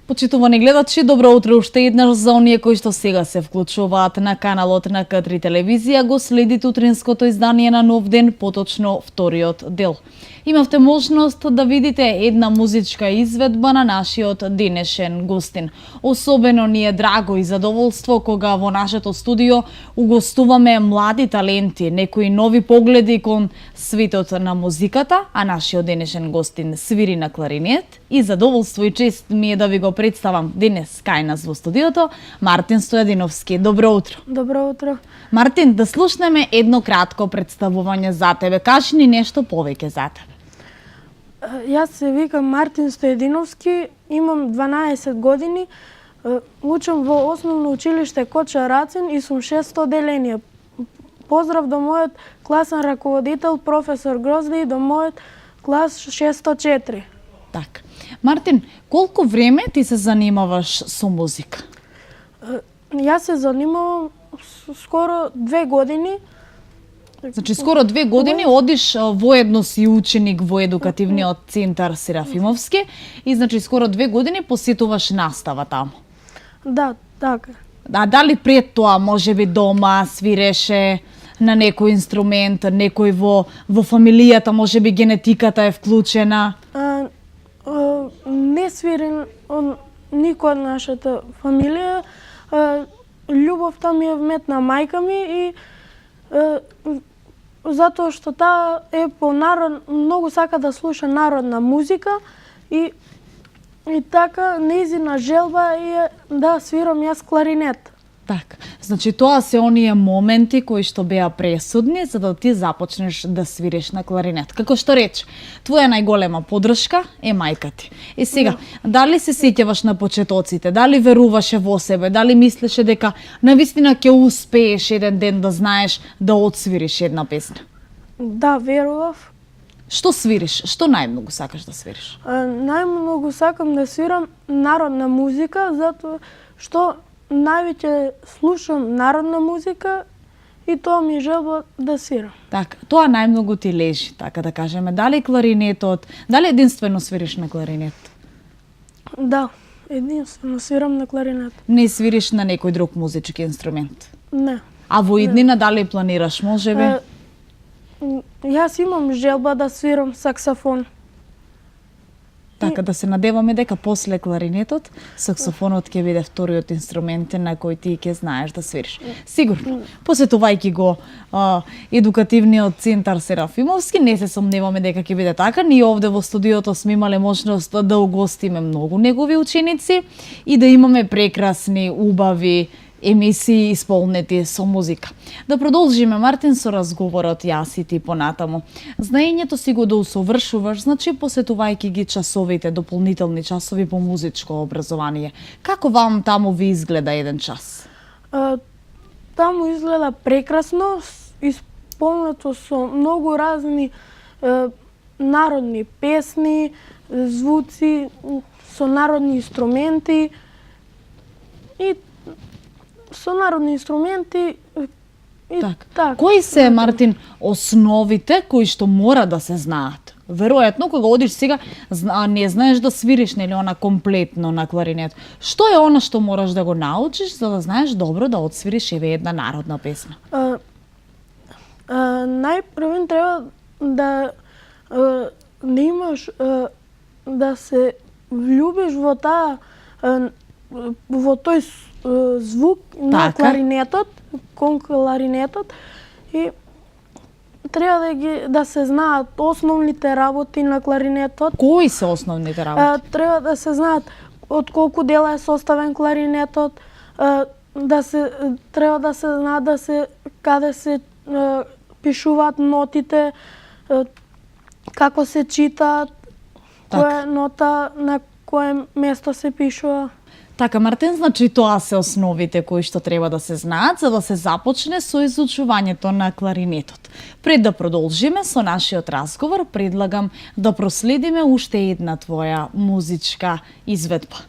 Почитувани гледачи, добро утро уште еднаш за оние кои што сега се вклучуваат на каналот на К3 телевизија. Го следите утринското издание на Нов ден, поточно вториот дел. Имавте можност да видите една музичка изведба на нашиот денешен гостин. Особено ни е драго и задоволство кога во нашето студио угостуваме млади таленти, некои нови погледи кон светот на музиката, а нашиот денешен гостин свири на кларинет. И задоволство и чест ми е да ви го представам денес кај нас во студиото Мартин Стојадиновски. Добро утро. Добро утро. Мартин, да слушнеме едно кратко представување за тебе. Кажи ни нешто повеќе за тебе. Јас се викам Мартин Стојадиновски, имам 12 години, учам во основно училиште Коча Рацин и сум 600 оделение. Поздрав до мојот класен раководител професор Грозди и до мојот клас 604. Так. Мартин, колку време ти се занимаваш со музика? Јас се занимавам скоро 2 години. Значи, скоро 2 години одиш воедно си ученик во едукативниот центар Серафимовски и значи скоро 2 години посетуваш настава таму. Да, така. А дали пред тоа можеби дома свиреше на некој инструмент, некој во фамилијата, можеби генетиката е вклучена? Не свирим никој од нашата фамилија. Љубовта ми е вметна мајка ми и затоа што таа е многу сака да слуша народна музика и така нејзина желба е да свирам јас кларинет. Така, значи тоа се оние моменти кои што беа пресудни за да ти започнеш да свириш на кларинет. Како што рече, твоја најголема поддршка е мајка ти. И сега, дали се сеќаваш на почетоците, дали веруваше во себе, дали мислеше дека навистина ќе успееш еден ден да знаеш да отсвириш една песна? Да, верував. Што свириш? Што најмногу сакаш да свириш? Најмногу сакам да свирам народна музика, затоа што највеќе слушам народна музика и тоа ми е желба да свирам. Така, тоа најмногу ти лежи, така да кажеме. Дали кларинетот, дали единствено свириш на кларинет? Да, единствено свирам на кларинет. Не свириш на некој друг музички инструмент? Не. А во иднина дали планираш, можеби? Јас имам желба да свирам саксофон. Така да се надеваме дека после кларинетот, саксофонот ќе биде вториот инструмент на кој ти ќе знаеш да свириш. Сигурно. Посетувајќи го едукативниот центар Серафимовски, не се сомневаме дека ќе биде така. Ние овде во студиото сме имале можност да угостиме многу негови ученици и да имаме прекрасни, убави емисии исполнети со музика. Да продолжиме, Мартин, со разговорот јас и ти понатаму. Знаењето си го доусовршуваш, значи посетувајќи ги часовите, дополнителни часови по музичко образование. Како вам таму ви изгледа еден час? Таму изгледа прекрасно, исполнето со многу разни народни песни, звуци, со народни инструменти и со народни инструменти и така. Кои се, Мартин, основите кои што мора да се знаат? Веројатно, кога одиш сега, не знаеш да свириш, нели, она комплетно на кларинет. Што е она што мораш да го научиш за да знаеш добро да отсвириш еве една народна песна? Најпрвен треба да имаш да се влюбиш во тој звук на кларинетот, кон кларинетот и треба да се знаат основните работи на кларинетот. Кои се основните работи? Треба да се знаат од колку дела е составен кларинетот, треба да се знаат каде се пишуваат нотите, како се читаат, која нота на кое место се пишува. Така, Мартин, значи тоа се основите кои што треба да се знаат за да се започне со изучувањето на кларинетот. Пред да продолжиме со нашиот разговор, предлагам да проследиме уште една твоја музичка изведба.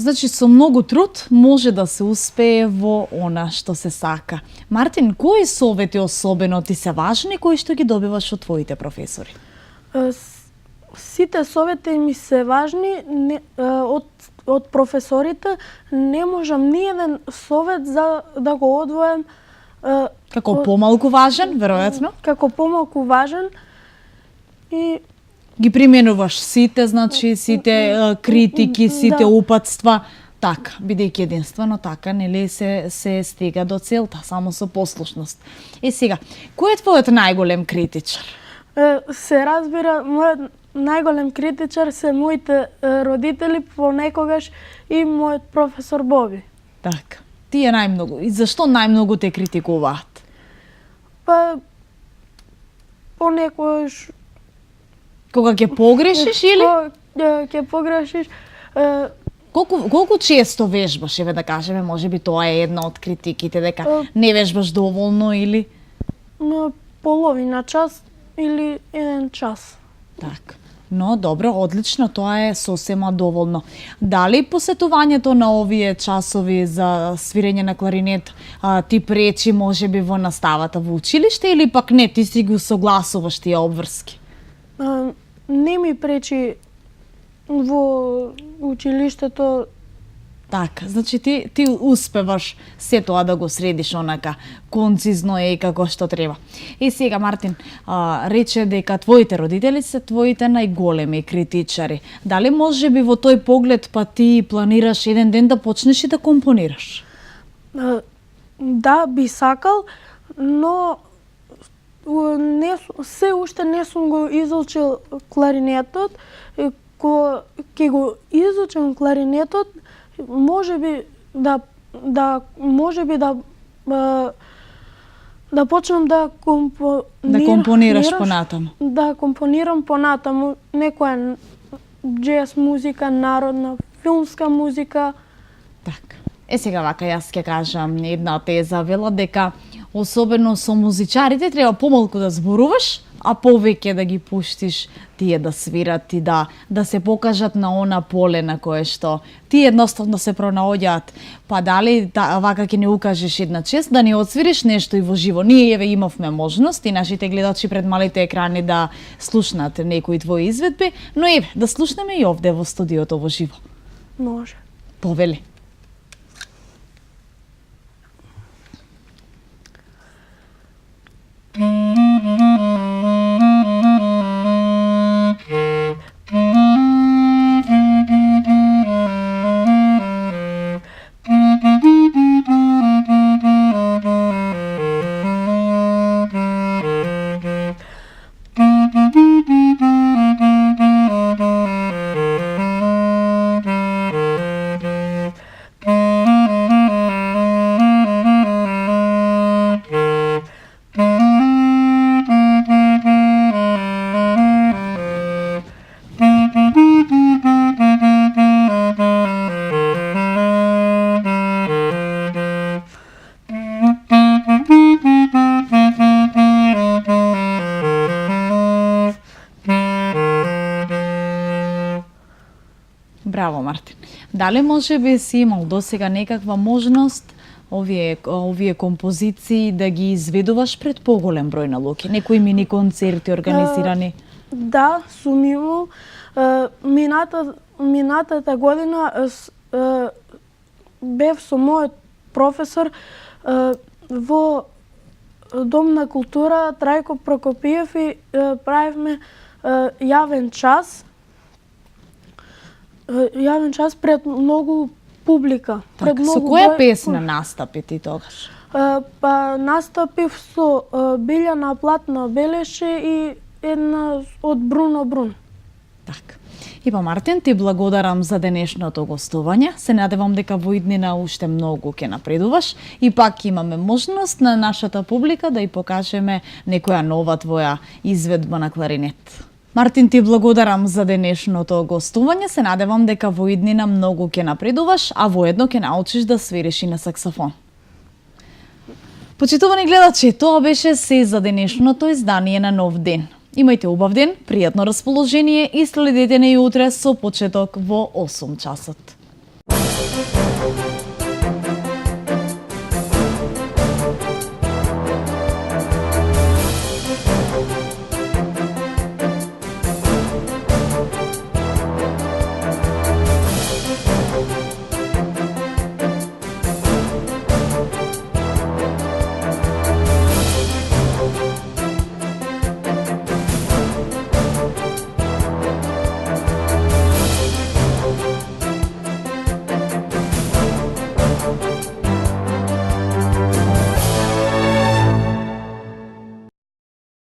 Значи со многу труд може да се успее во она што се сака. Мартин, кои совети особено ти се важни кои што ги добиваш од твоите професори? Сите совети ми се важни од професорите. Не можам ни еден совет за да го одвоем Како помалку важен, веројатно? како помалку важен и Ги применуваш сите, значи сите критики, сите упатства, така, бидејќи единствено така, нели се стига до целта, само со послушност. Сега, кој е твојот најголем критичар? се разбира, мојот најголем критичар се моите родители понекогаш и мојот професор Боби. Така. Тие најмногу. И зашто најмногу те критикуваат? Па понекогаш Кога ќе погрешиш или? ќе погрешиш. Колку често вежбаш, еве да кажеме, можеби тоа е една од критиките, дека не вежбаш доволно или? Половина час или 1 час. Така. Но добро, одлично, тоа е сосема доволно. Дали посетувањето на овие часови за свирење на кларинет ти пречи можеби во наставата во училиште или пак не, ти си го согласуваш тие обврски? Не ми пречи во училиштето. Така, значи ти успеваш се тоа да го средиш онака концизно и како што треба. И сега, Мартин, рече дека твоите родители се твоите најголеми критичари. Дали можеби во тој поглед па ти планираш еден ден да почнеш и да компонираш? Да, би сакал, но се уште не сум го изучил кларинетот. Кога ќе го изучам кларинетот, можеби да почнам да компонираш понатаму. Да компонирам понатаму некоја џез музика, народна, филмска музика. Така. Сега вака јас ќе кажам една теза, вела дека особено со музичарите треба помалку да зборуваш, а повеќе да ги пуштиш тие да свират и да се покажат на она поле на кое што тие едноставно се пронаоѓаат. Па дали вака ќе ни укажеш една чест да ни отсвириш нешто и во живо. Ние еве имавме можност и нашите гледачи пред малите екрани да слушнат некои твои изведби, но еве да слушнеме и овде во студиото во живо. Може. Повели. Браво, Мартин. Дали може би си имал досега некаква можност овие композиции да ги изведуваш пред поголем број на луѓе? Некои мини концерти организирани? Да, сум имал. Минатата година бев со мојот професор во Дом на култура Трајко Прокопиев и правевме јавен час пред многу публика. Так, со која песна настапи ти тогаш? Па настапив со Билјана Платна Белеше и една од Бруно Брун. Так. Ипа Мартин, ти благодарам за денешното гостување. Се надевам дека во иднина уште многу ќе напредуваш и пак имаме можност на нашата публика да ја покажеме некоја нова твоја изведба на кларинет. Мартин, ти благодарам за денешното гостување. Се надевам дека во иднина многу ќе напредуваш, а воедно ќе научиш да свириш и на саксофон. Почитувани гледачи, тоа беше се за денешното издание на Нов ден. Имајте убав ден, пријатно расположение и следете не и утре со почеток во 8 часот.